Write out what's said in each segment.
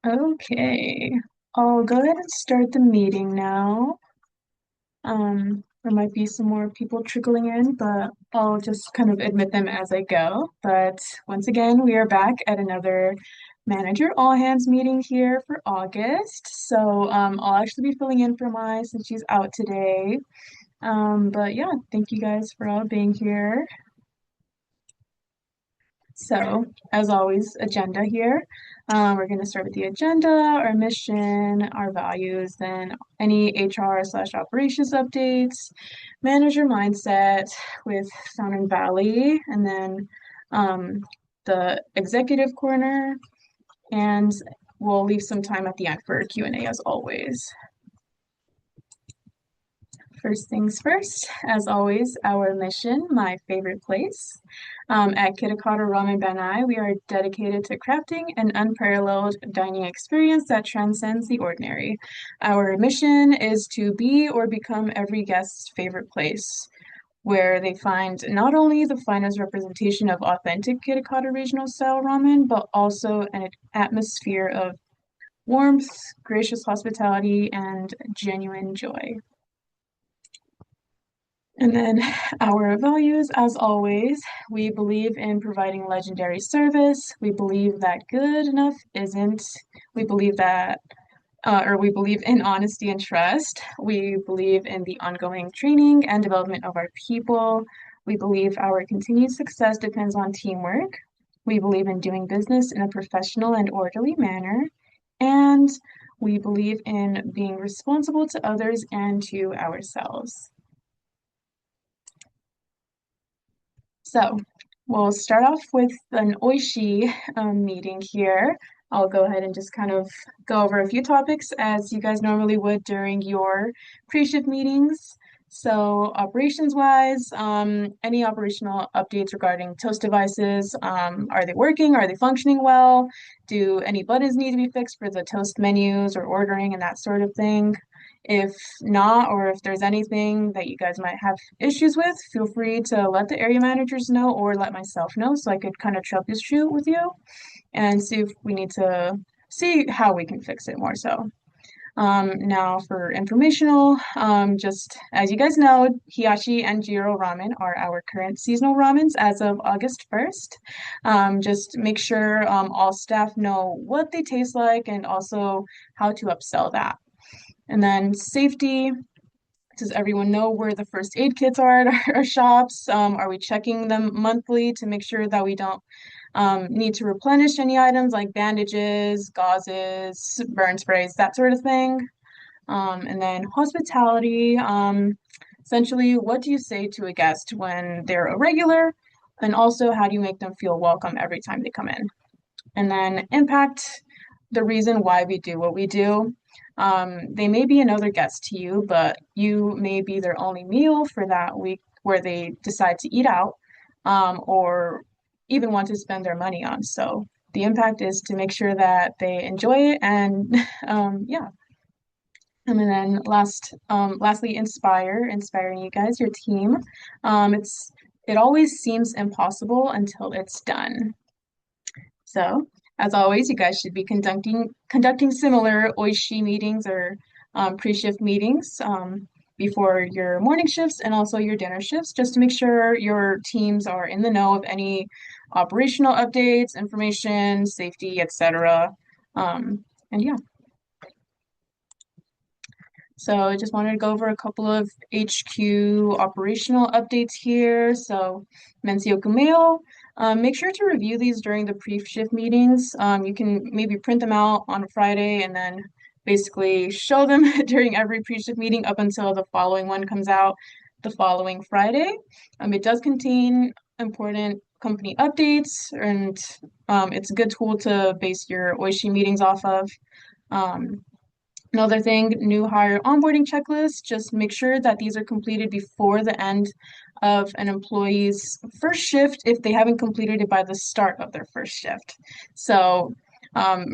Okay, I'll go ahead and start the meeting now. There might be some more people trickling in, but I'll just kind of admit them as I go. But once again, we are back at another manager all hands meeting here for August. So I'll actually be filling in for Mai since she's out today. But yeah, thank you guys for all being here. So, as always, agenda here. We're going to start with the agenda, our mission, our values, then any HR/operations updates, manager mindset with Fountain Valley, and then um, the executive corner, and we'll leave some time at the end for Q&A as always. First things first, as always, our mission, my favorite place. At Kitakata Ramen Banai, we are dedicated to crafting an unparalleled dining experience that transcends the ordinary. Our mission is to be or become every guest's favorite place, where they find not only the finest representation of authentic Kitakata regional style ramen, but also an atmosphere of warmth, gracious hospitality, and genuine joy. And then our values, as always, we believe in providing legendary service. We believe that good enough isn't. We believe that, or we believe in honesty and trust. We believe in the ongoing training and development of our people. We believe our continued success depends on teamwork. We believe in doing business in a professional and orderly manner. And we believe in being responsible to others and to ourselves. So we'll start off with an Oishi meeting here. I'll go ahead and just kind of go over a few topics as you guys normally would during your pre-shift meetings. So operations wise, any operational updates regarding toast devices? Are they working? Are they functioning well? Do any buttons need to be fixed for the toast menus or ordering and that sort of thing? If not, or if there's anything that you guys might have issues with, feel free to let the area managers know or let myself know so I could kind of troubleshoot with you and see if we need to see how we can fix it more so. Now for informational, just as you guys know, Hiyashi and Jiro Ramen are our current seasonal ramens as of August 1st. Just make sure all staff know what they taste like and also how to upsell that. And then safety, does everyone know where the first aid kits are at our shops? Are we checking them monthly to make sure that we don't need to replenish any items like bandages, gauzes, burn sprays, that sort of thing? And then hospitality, essentially, what do you say to a guest when they're a regular? And also, how do you make them feel welcome every time they come in? And then impact, the reason why we do what we do. They may be another guest to you, but you may be their only meal for that week where they decide to eat out, or even want to spend their money on. So the impact is to make sure that they enjoy it and yeah. And then lastly, inspiring you guys, your team. It always seems impossible until it's done. So, as always, you guys should be conducting similar Oishi meetings or pre-shift meetings before your morning shifts and also your dinner shifts, just to make sure your teams are in the know of any operational updates, information, safety, etc. And yeah, so I just wanted to go over a couple of HQ operational updates here. So Mensyoku mail, make sure to review these during the pre-shift meetings. You can maybe print them out on a Friday and then basically show them during every pre-shift meeting up until the following one comes out the following Friday. It does contain important company updates and it's a good tool to base your Oishi meetings off of. Um, Another thing, new hire onboarding checklist. Just make sure that these are completed before the end of an employee's first shift if they haven't completed it by the start of their first shift. So,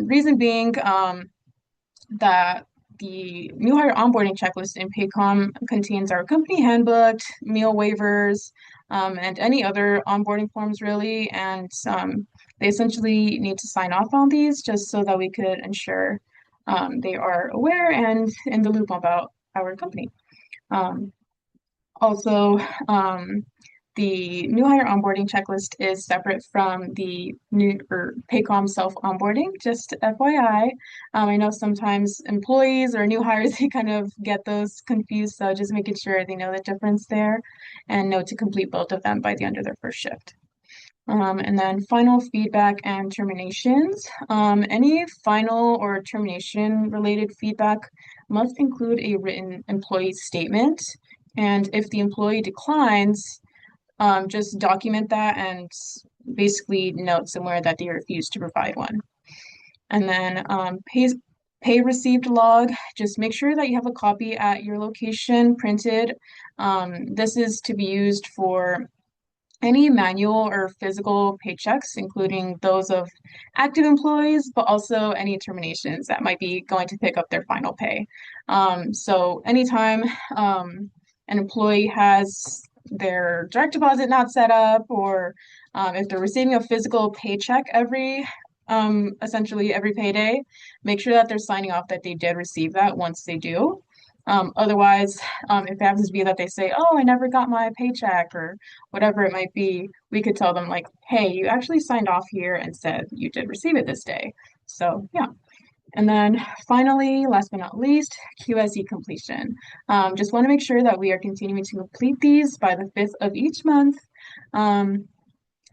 reason being that the new hire onboarding checklist in Paycom contains our company handbook, meal waivers, and any other onboarding forms really. And they essentially need to sign off on these just so that we could ensure they are aware and in the loop about our company. Um, Also, the new hire onboarding checklist is separate from the new or Paycom self onboarding. Just FYI, I know sometimes employees or new hires they kind of get those confused, so just making sure they know the difference there and know to complete both of them by the end of their first shift. And then final feedback and terminations. Any final or termination related feedback must include a written employee statement. And if the employee declines, just document that and basically note somewhere that they refuse to provide one. And then pay received log, just make sure that you have a copy at your location printed. This is to be used for any manual or physical paychecks, including those of active employees, but also any terminations that might be going to pick up their final pay. So anytime an employee has their direct deposit not set up, or if they're receiving a physical paycheck essentially every payday, make sure that they're signing off that they did receive that once they do. Otherwise, if it happens to be that they say, "Oh, I never got my paycheck," or whatever it might be, we could tell them like, "Hey, you actually signed off here and said you did receive it this day." So yeah. And then finally, last but not least, QSE completion. Just want to make sure that we are continuing to complete these by the 5th of each month. Um,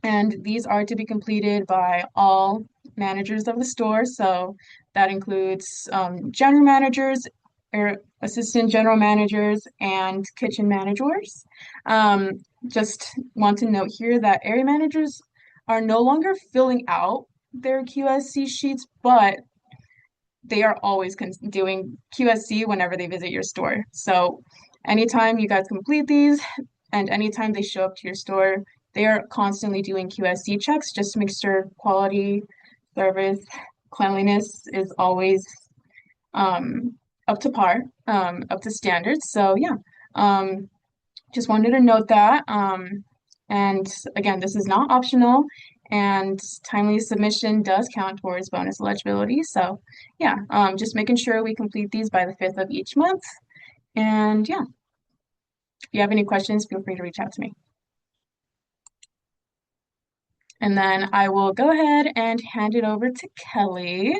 and these are to be completed by all managers of the store. So that includes general managers, or assistant general managers, and kitchen managers. Just want to note here that area managers are no longer filling out their QSC sheets, but they are always doing QSC whenever they visit your store. So anytime you guys complete these and anytime they show up to your store, they are constantly doing QSC checks just to make sure quality, service, cleanliness is always up to par, up to standards. So yeah, um, just wanted to note that. And again, this is not optional, and timely submission does count towards bonus eligibility. So yeah, just making sure we complete these by the 5th of each month. And yeah, if you have any questions, feel free to reach out to me. And then I will go ahead and hand it over to Kelly.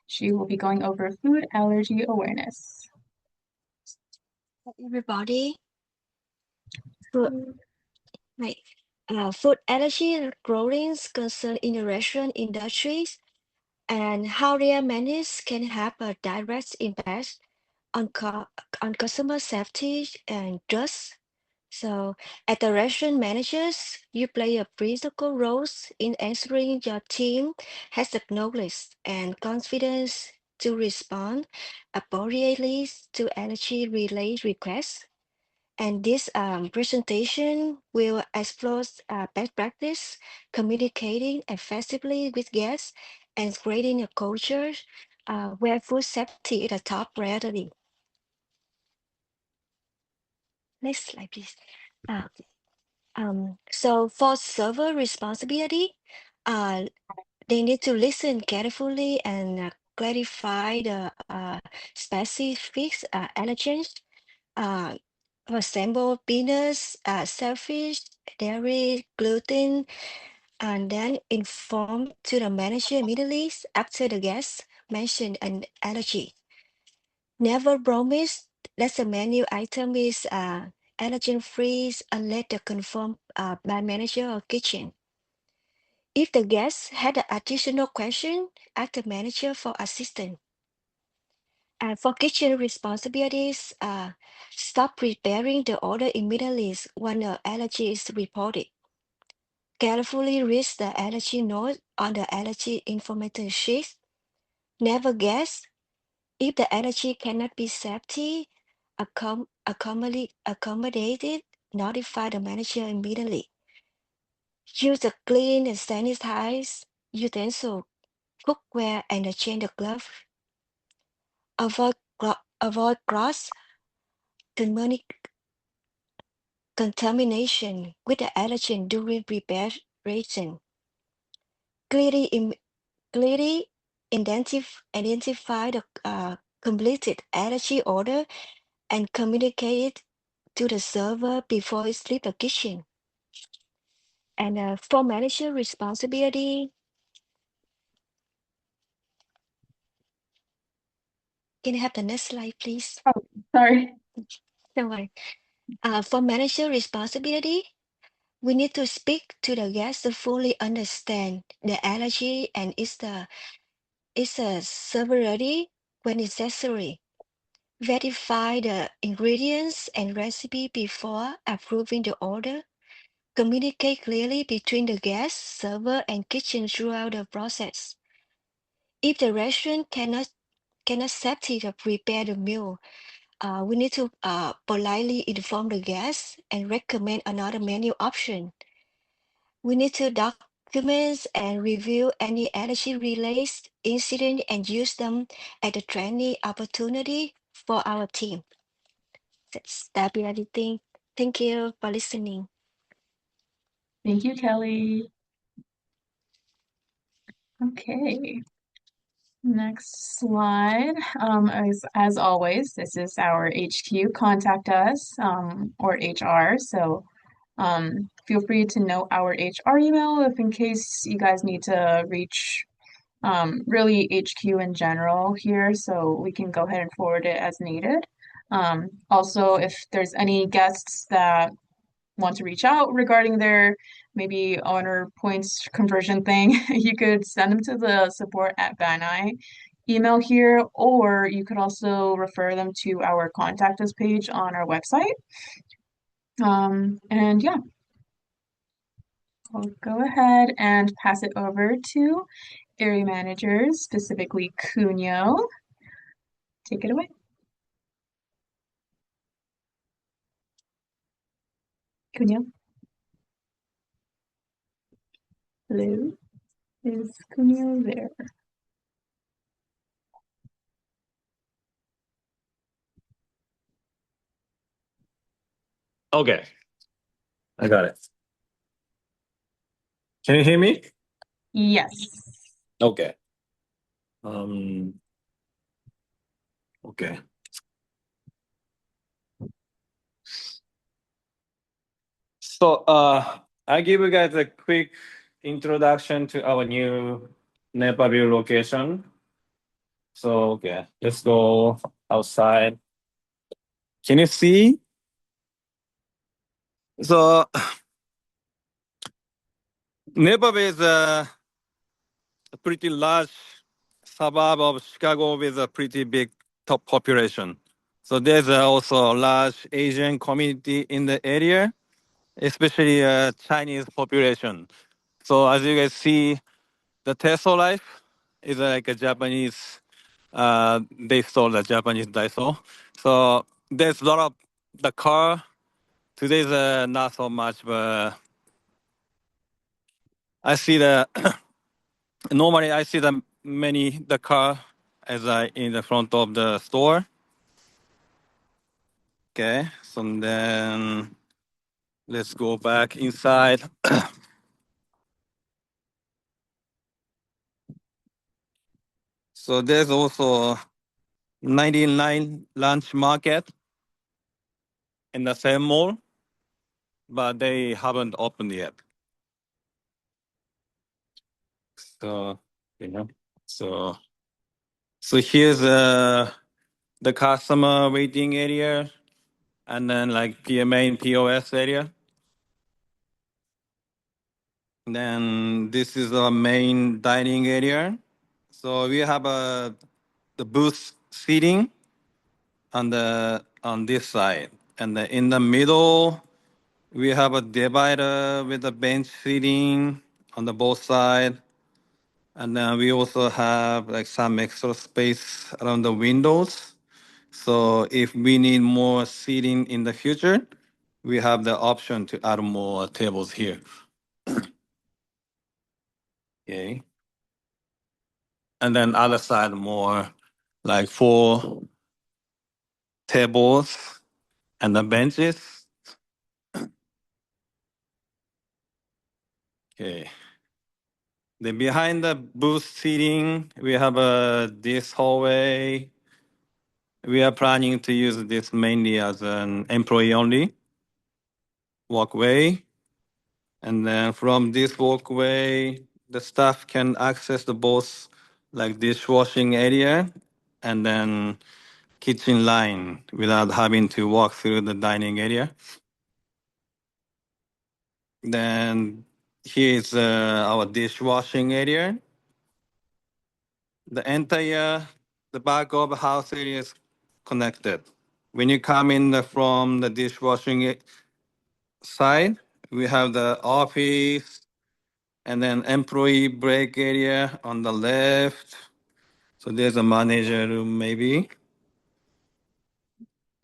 She will be going over food allergy awareness. Hi, everybody. Food, right. Food allergy and growing concern in the restaurant industries and how their menus can have a direct impact on, on customer safety and trust. So, as the restaurant managers, you play a critical role in ensuring your team has the knowledge and confidence to respond appropriately to allergy-related requests. And this presentation will explore best practice, communicating effectively with guests, and creating a culture where food safety is a top priority. Next slide, please. Uh, so for server responsibility, uh, they need to listen carefully and clarify the specific allergens. Uh, for example, peanuts, shellfish, dairy, gluten, and then inform to the manager immediately after the guest mentioned an allergy. Never promise that the menu item is allergen free unless the confirmed by manager or kitchen. If the guest had an additional question, ask the manager for assistance. And for kitchen responsibilities, stop preparing the order immediately when an allergy is reported. Carefully read the allergy note on the allergy information sheet. Never guess. If the allergy cannot be safety accommodated, notify the manager immediately. Use a clean and sanitized utensil, cookware, and change the glove. Avoid cross contamination with the allergen during preparation. clearly, clearly identify the completed energy order and communicate it to the server before it leaves the kitchen. And for manager responsibility, can I have the next slide, please? Oh, sorry. Don't worry. For manager responsibility, we need to speak to the guest to fully understand the allergy and is a server ready when necessary. Verify the ingredients and recipe before approving the order. Communicate clearly between the guest, server, and kitchen throughout the process. If the restaurant cannot safely prepare the meal, we need to politely inform the guest and recommend another menu option. We need to document and review any allergy related incident and use them as a training opportunity for our team. That'll be everything. Thank you for listening. Thank you, Kelly. Okay. Next slide. As always, this is our HQ. Contact us, or HR. So feel free to note our HR email if in case you guys need to reach really HQ in general here, so we can go ahead and forward it as needed. Also, if there's any guests that want to reach out regarding their maybe honor points conversion thing, you could send them to the support at Banai email here, or you could also refer them to our contact us page on our website. And yeah, I'll go ahead and pass it over to area managers, specifically Cunio. Take it away. Cunio. Hello. Is Cunio there? Okay, I got it. Can you hear me? Yes. Okay. Um, okay. So, I give you guys a quick introduction to our new Nepal location. So, okay, let's go outside. Can you see? So, Nepal is a pretty large suburb of Chicago with a pretty big top population. So there's also a large Asian community in the area, especially Chinese population. So as you guys see, the Tesla life is like a Japanese. They stole the Japanese Daiso. So there's a lot of the car. Today's not so much, but I see the normally I see the car as in the front of the store. Okay, so then let's go back inside. So there's also 99 lunch market in the same mall, but they haven't opened yet. So you know, so so here's the customer waiting area, and then like main POS area. Then this is the main dining area. So we have the booth seating on this side, and in the middle we have a divider with a bench seating on the both side, and then we also have like some extra space around the windows. So if we need more seating in the future, we have the option to add more tables here. Okay, and then other side more like 4 tables and the benches. Okay. Then behind the booth seating, we have this hallway. We are planning to use this mainly as an employee only walkway. And then from this walkway, the staff can access the both like dishwashing area and then kitchen line without having to walk through the dining area. Then here is our dishwashing area. The entire the back of the house area is connected. When you come in from the dishwashing side, we have the office and then employee break area on the left. So there's a manager room maybe.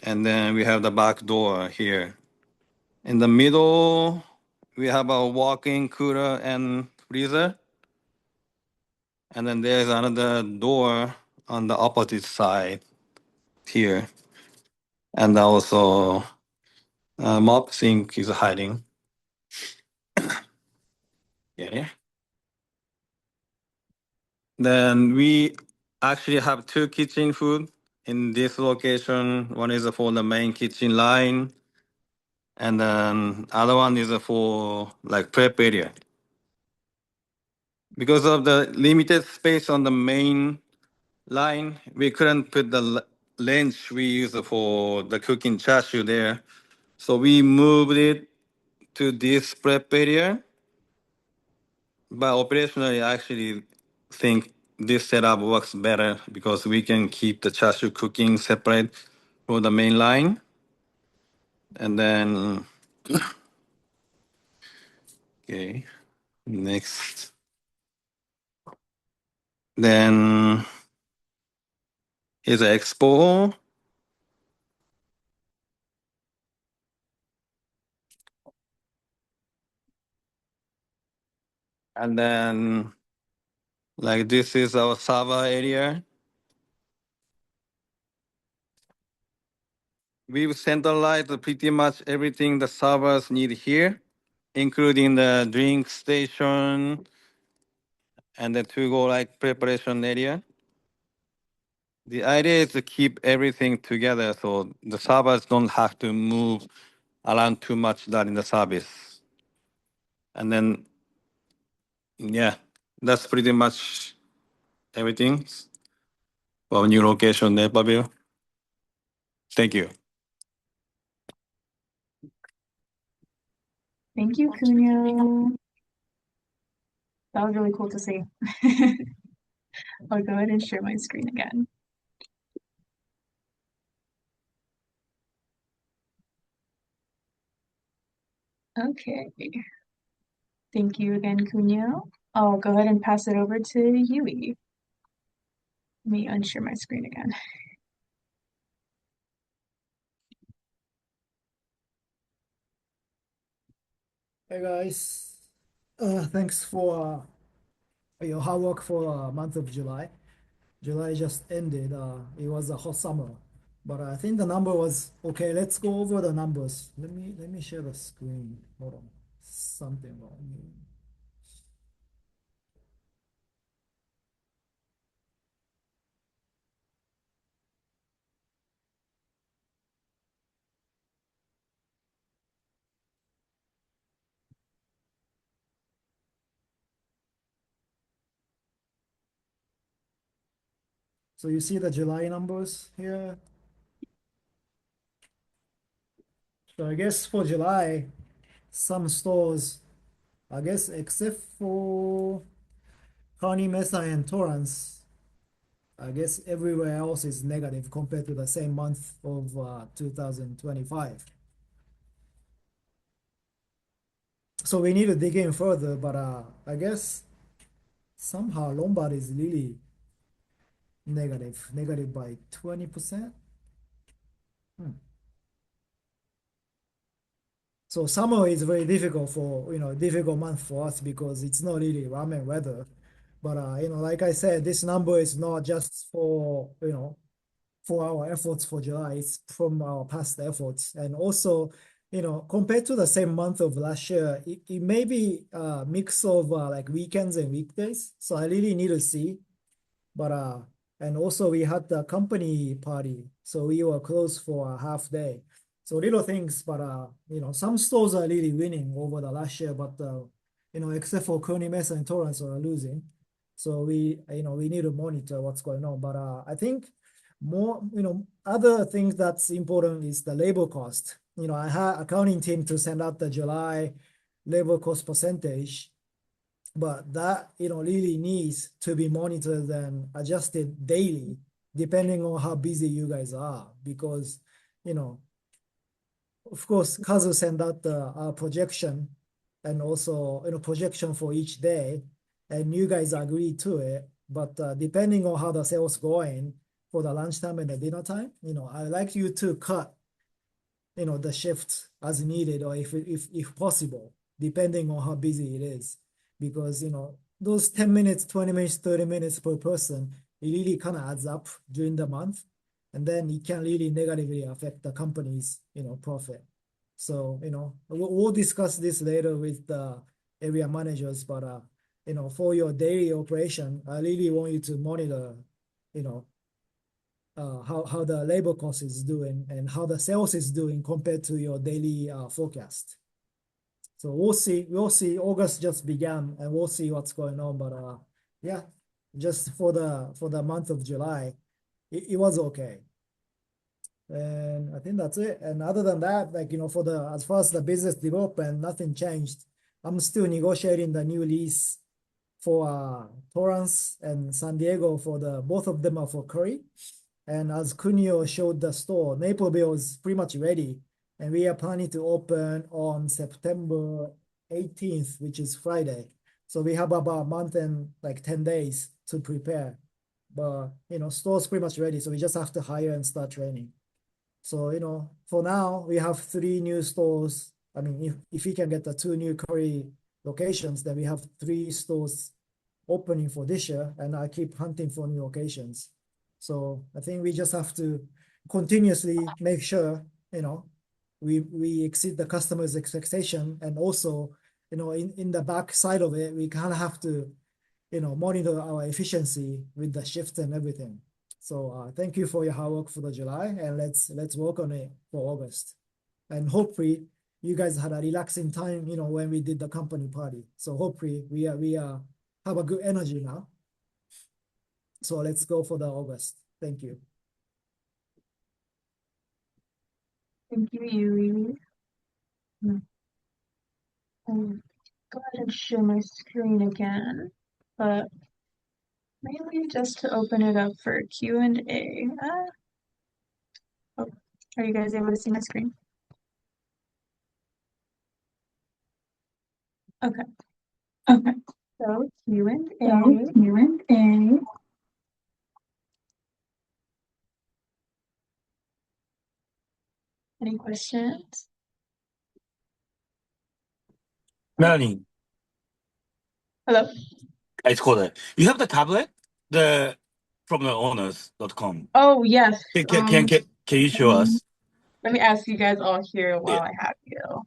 And then we have the back door here. In the middle, we have a walk-in cooler and freezer. And then there's another door on the opposite side here. And also mop sink is hiding. Yeah. Then we actually have two kitchen food in this location. One is for the main kitchen line, and then other one is for like prep area. Because of the limited space on the main line, we couldn't put the range we use for the cooking chashu there. So we moved it to this prep area. But operationally, I actually think this setup works better because we can keep the chashu cooking separate from the main line. And then, okay, next. Then here's the expo. And then, like, this is our server area. We've centralized pretty much everything the servers need here, including the drink station and the to-go like preparation area. The idea is to keep everything together so the servers don't have to move around too much during the service. And then, yeah, that's pretty much everything for new location Naperville. Thank you. Thank you, Kunio. That was really cool to see. I'll go ahead and share my screen again. Okay. Thank you again, Kunio. I'll go ahead and pass it over to Yui. Let me unshare my screen again. Hey guys, thanks for your hard work for month of July. July just ended. It was a hot summer, but I think the number was okay. Let's go over the numbers. Let me share the screen. Hold on, something wrong here. So you see the July numbers here. So I guess for July, some stores, I guess except for Kearney Mesa and Torrance, I guess everywhere else is negative compared to the same month of 2025. So we need to dig in further, but I guess somehow Lombard is really negative by 20%. So summer is very difficult for, difficult month for us because it's not really ramen weather. But, like I said, this number is not just for, for our efforts for July, it's from our past efforts. And also compared to the same month of last year, it may be a mix of like weekends and weekdays. So I really need to see. But and also we had the company party, so we were closed for a half day. So little things, but some stores are really winning over the last year, but except for Kearney Mesa and Torrance are losing. So we need to monitor what's going on. But I think more, other things that's important is the labor cost. I had accounting team to send out the July labor cost percentage, but that really needs to be monitored and adjusted daily depending on how busy you guys are, because you know of course Kazu send out the projection and also projection for each day, and you guys agree to it, but depending on how the sales going for the lunchtime and the dinner time, I like you to cut the shift as needed, or if possible, depending on how busy it is. Because, those 10 minutes, 20 minutes, 30 minutes per person, it really kind of adds up during the month. And then it can really negatively affect the company's, profit. So, we'll discuss this later with the area managers, but, for your daily operation, I really want you to monitor, you know, how the labor cost is doing and how the sales is doing compared to your daily forecast. So we'll see. We'll see. August just began, and we'll see what's going on. But yeah, just for the month of July, it was okay. And I think that's it. And other than that, like for the as far as the business development, nothing changed. I'm still negotiating the new lease for Torrance and San Diego, for the both of them are for Curry. And as Kunio showed the store, Naperville is pretty much ready. And we are planning to open on September 18th, which is Friday. So we have about a month and like 10 days to prepare. But, store's pretty much ready. So we just have to hire and start training. So, for now, we have 3 new stores. I mean, if we can get the 2 new Curry locations, then we have 3 stores opening for this year. And I keep hunting for new locations. So I think we just have to continuously make sure, we exceed the customer's expectation. And also, in the back side of it, we kind of have to, monitor our efficiency with the shift and everything. So thank you for your hard work for the July, and let's work on it for August. And hopefully you guys had a relaxing time, when we did the company party. So hopefully we have a good energy now. So let's go for the August. Thank you. Thank you, Yui. I'll go ahead and share my screen again, but mainly just to open it up for Q&A. Oh, are you guys able to see my screen? Okay. Okay. So Q&A. Any questions? Melanie, Hello? it's called it. You have the tablet, the from the owners.com. Oh, yes. Can you show us? Let me ask you guys all here Yeah. while I have you.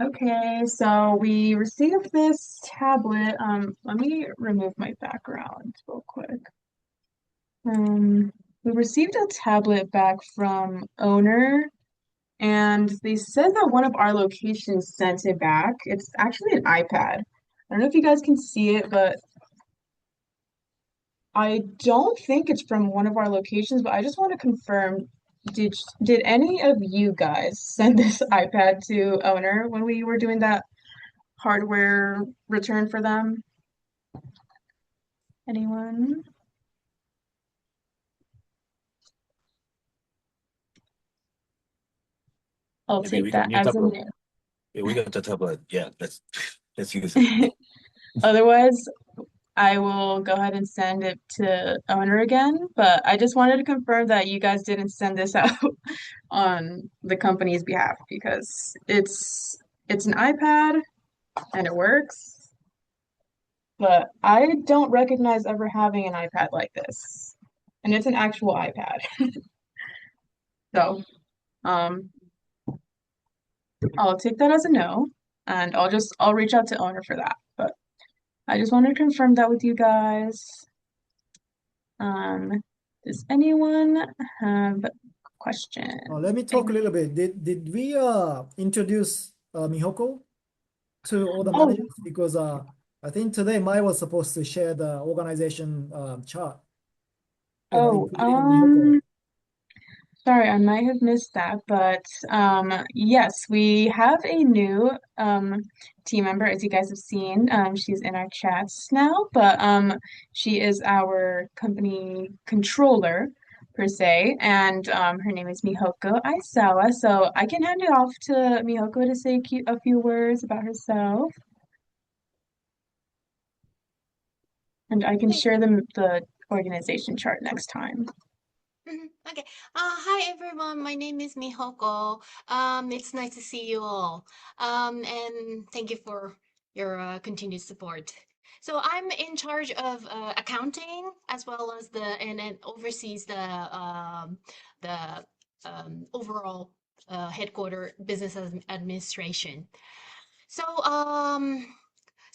Okay, so we received this tablet. Let me remove my background real quick. We received a tablet back from owner, and they said that one of our locations sent it back. It's actually an iPad. I don't know if you guys can see it, but I don't think it's from one of our locations, but I just want to confirm, did any of you guys send this iPad to owner when we were doing that hardware return for them? Anyone? I'll Maybe take we got that new as a tablet. no. Yeah, we got the tablet. Yeah, let's use it. Otherwise, I will go ahead and send it to owner again, but I just wanted to confirm that you guys didn't send this out on the company's behalf, because it's an iPad and it works, but I don't recognize ever having an iPad like this. And it's an actual iPad. So, um, I'll take that as a no, and I'll reach out to owner for that. But I just wanted to confirm that with you guys. Does anyone have a question? Let me talk a little bit. Did we introduce Mihoko to all the Oh, managers? Because I think today Mai was supposed to share the organization chart, oh, including Mihoko. sorry, I might have missed that, but yes, we have a new team member, as you guys have seen. She's in our chats now, but she is our company controller per se, and her name is Mihoko Aisawa. So I can hand it off to Mihoko to say a few words about herself, and I can share the organization chart next time. Okay. Hi everyone. My name is Mihoko. It's nice to see you all. And thank you for your continued support. So I'm in charge of accounting as well as and oversees the overall headquarter business administration. So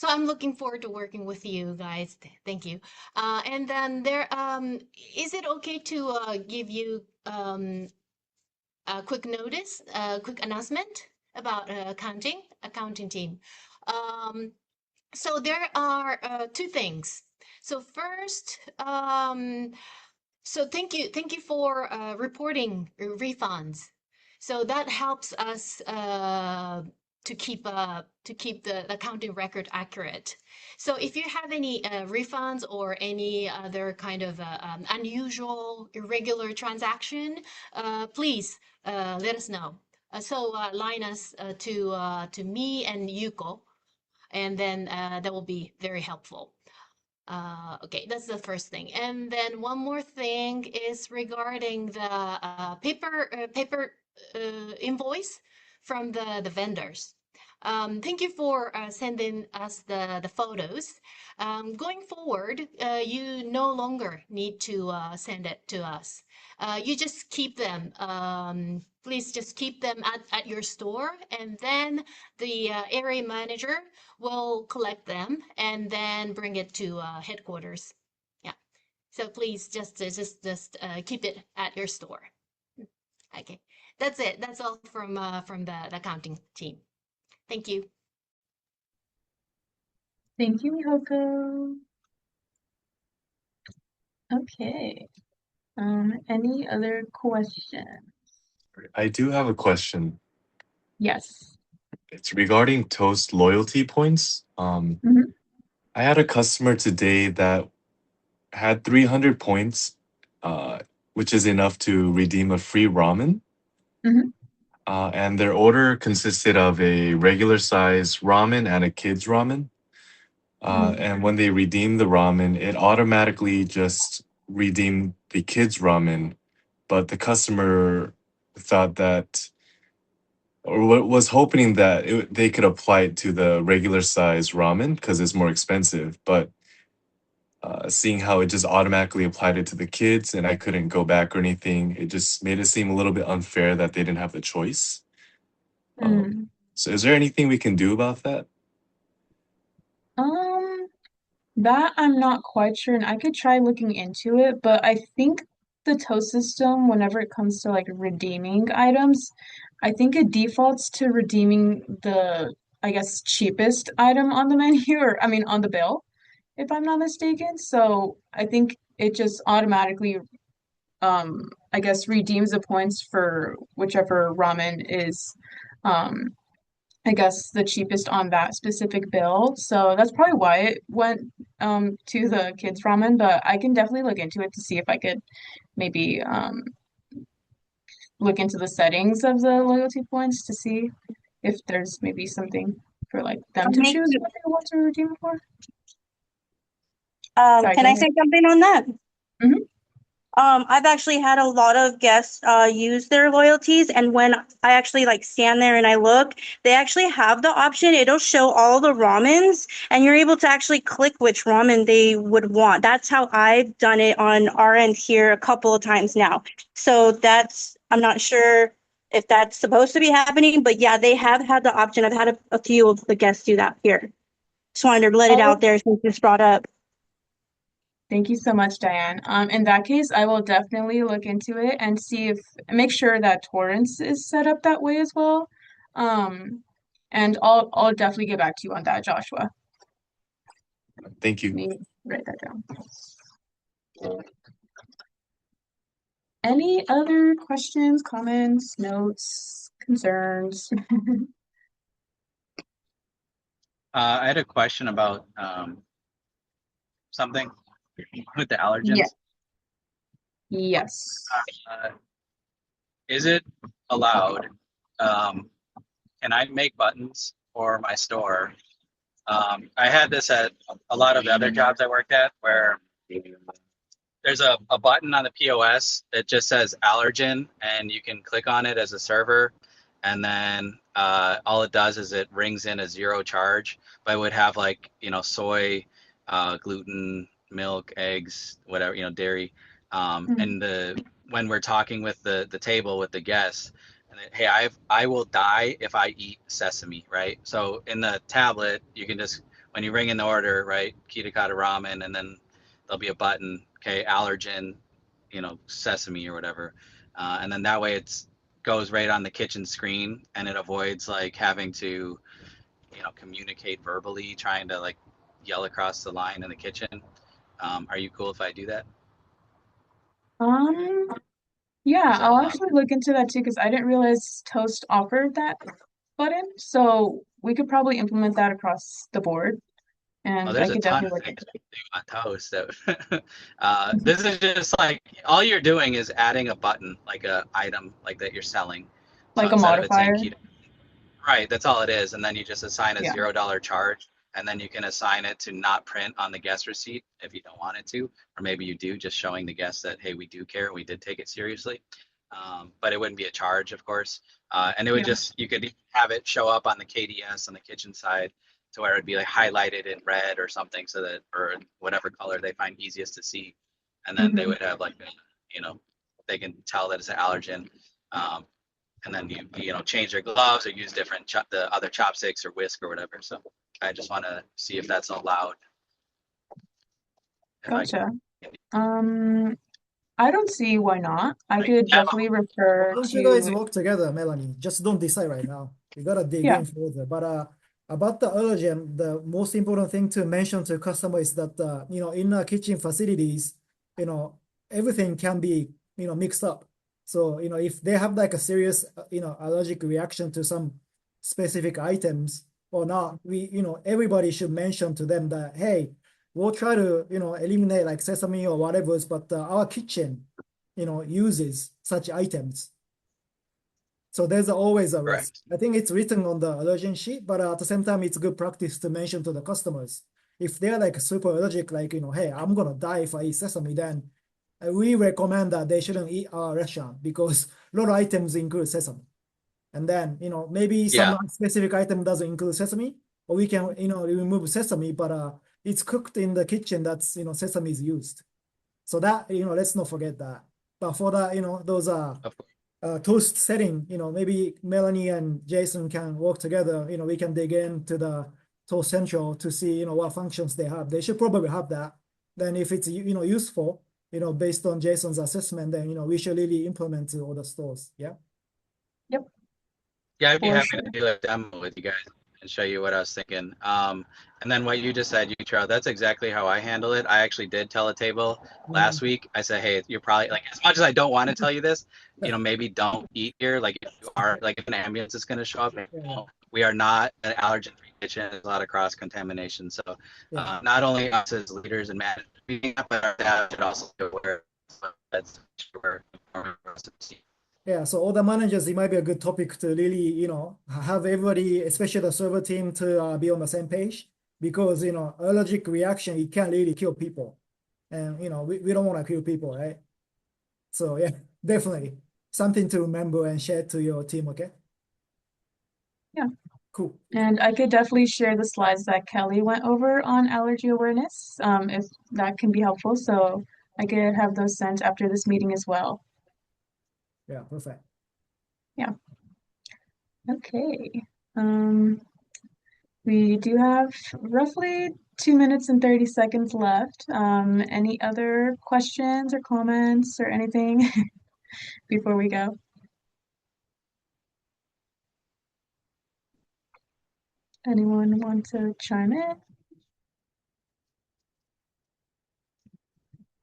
so I'm looking forward to working with you guys. Thank you. And then is it okay to give you a quick notice, a quick announcement about accounting team? So there are two things. So first, so thank you for reporting refunds. So that helps us to keep the accounting record accurate. So if you have any refunds or any other kind of unusual, irregular transaction, please let us know. So line us to me and Yuko, and then that will be very helpful. Okay, that's the first thing. And then one more thing is regarding the paper invoice from the vendors. Thank you for sending us the photos. Going forward, you no longer need to send it to us. You just keep them. Please just keep them at your store, and then the area manager will collect them and then bring it to headquarters. Yeah. So please just keep it at your store. Okay. That's it. That's all from the accounting team. Thank you. Thank you, Mihoko. Okay. Any other questions? I do have a question. Yes. It's regarding Toast loyalty points. Mhm. I had a customer today that had 300 points, which is enough to redeem a free ramen. Mhm. And their order consisted of a regular size ramen and a kids ramen. And when they redeemed the ramen, it automatically just redeemed the kids ramen. But the customer thought that, or was hoping that they could apply it to the regular size ramen because it's more expensive. But seeing how it just automatically applied it to the kids and I couldn't go back or anything, it just made it seem a little bit unfair that they didn't have the choice. Mm. So is there anything we can do about that? Um, that I'm not quite sure, and I could try looking into it, but I think the toast system, whenever it comes to like redeeming items, I think it defaults to redeeming the, I guess, cheapest item on the menu, or I mean on the bill, if I'm not mistaken. So I think it just automatically, I guess, redeems the points for whichever ramen is, um, I guess, the cheapest on that specific bill. So that's probably why it went to the kids ramen, but I can definitely look into it to see if I could maybe look into the settings of the loyalty points to see if there's maybe something for like them to choose what they want to redeem it for. Sorry, Can go I ahead. say something on that? Mhm. I've actually had a lot of guests use their loyalties, and when I actually like stand there and I look, they actually have the option. It'll show all the ramens, and you're able to actually click which ramen they would want. That's how I've done it on our end here a couple of times now. So I'm not sure if that's supposed to be happening. But yeah, they have had the option. I've had a few of the guests do that here. Just wanted to let it Oh, out there since it's brought up. thank you so much, Diane. In that case, I will definitely look into it and see if make sure that Torrance is set up that way as well. Um, and I'll definitely get back to you on that, Joshua. Thank Let you. me write that down. Any other questions, comments, notes, concerns? I had a question about something with the Yeah, allergens. yes. Uh, is it allowed? Um, can I make buttons for my store? I had this at a lot of the other jobs I worked at where there's a button on the POS that just says allergen, and you can click on it as a server, and then all it does is it rings in a zero charge, but it would have like soy, gluten, milk, eggs, whatever dairy, Mm. and the when we're talking with the table with the guests, and hey, I will die if I eat sesame, right? So in the tablet, you can just when you ring in the order, right, Kitakata ramen, and then there'll be a button, okay, allergen, sesame or whatever, and then that way it's goes right on the kitchen screen, and it avoids like having to communicate verbally, trying to like yell across the line in the kitchen. Are you cool if I do that? Um, Or yeah, is that I'll allowed? actually look into that too because I didn't realize Toast offered that button. So we could probably implement that across the board, Oh, and I there's a could ton definitely of look things into we can do on toast that this is just like all you're doing is adding a button, like a item like that you're selling. So like a instead of it saying modifier. keto. Right, that's all it is. And then you just assign a Yeah. $0 charge, and then you can assign it to not print on the guest receipt if you don't want it to, or maybe you do, just showing the guests that, hey, we do care, we did take it seriously. But it wouldn't be a charge, of course. And it would Yeah. just, you could have it show up on the KDS on the kitchen side to where it'd be like highlighted in red or something so that, or whatever color they find easiest to see. And then they Hmm. would have like, they can tell that it's an allergen. Um, and then change their gloves or use different the other chopsticks or whisk or whatever. So I just want to see if that's allowed. If I Gotcha. I don't see why not. I could yeah, definitely Why refer don't you guys to, work together, Melanie? Just don't decide right now. You gotta dig yeah, in further. But about the allergen, the most important thing to mention to customer is that in kitchen facilities, you know, everything can be mixed up. So if they have like a serious allergic reaction to some specific items or not, we everybody should mention to them that, hey, we'll try to eliminate like sesame or whatever, but our kitchen uses such items. So there's always a risk. correct. I think it's written on the allergen sheet, but at the same time, it's good practice to mention to the customers. If they're like super allergic, like, hey, I'm gonna die if I eat sesame, then we recommend that they shouldn't eat our restaurant because a lot of items include sesame. And then, maybe some Yeah, specific item doesn't include sesame, or we can, remove sesame, but it's cooked in the kitchen that's, sesame is used. So that, let's not forget that. But for the, those of course. toast setting, maybe Melanie and Jason can work together. We can dig into the Toast Central to see, what functions they have. They should probably have that. Then if it's, useful, based on Jason's assessment, then, we should really implement to all the stores. Yeah. yep, Yeah, I'd be for happy sure. to do a demo with you guys and show you what I was thinking. And then what you just said, Yutro, that's exactly how I handle it. I actually did tell a table last week. I said, hey, you're probably like, as much as I don't want to tell you this, maybe don't eat here. Like if you are, like if an ambulance is going to show up, Yeah. we are not an allergen-free kitchen. There's a lot of cross contamination. So Yeah. not only us as leaders and management, but our staff should also be aware. That's sure. Yeah, so all the managers, it might be a good topic to really, have everybody, especially the server team, to be on the same page because, allergic reaction, it can really kill people. And, we don't want to kill people, right? So, yeah, definitely something to remember and share to your team, okay? Yeah. Cool. And I could definitely share the slides that Kelly went over on allergy awareness, if that can be helpful. So I could have those sent after this meeting as well. Yeah, perfect. Yeah. Okay. Um, we do have roughly 2 minutes and 30 seconds left. Any other questions or comments or anything before we go? Anyone want to chime in?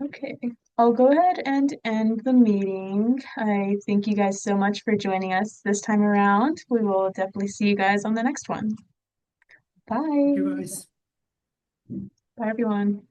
Okay, I'll go ahead and end the meeting. I thank you guys so much for joining us this time around. We will definitely see you guys on the next one. Thank you, Bye. guys. Bye, everyone.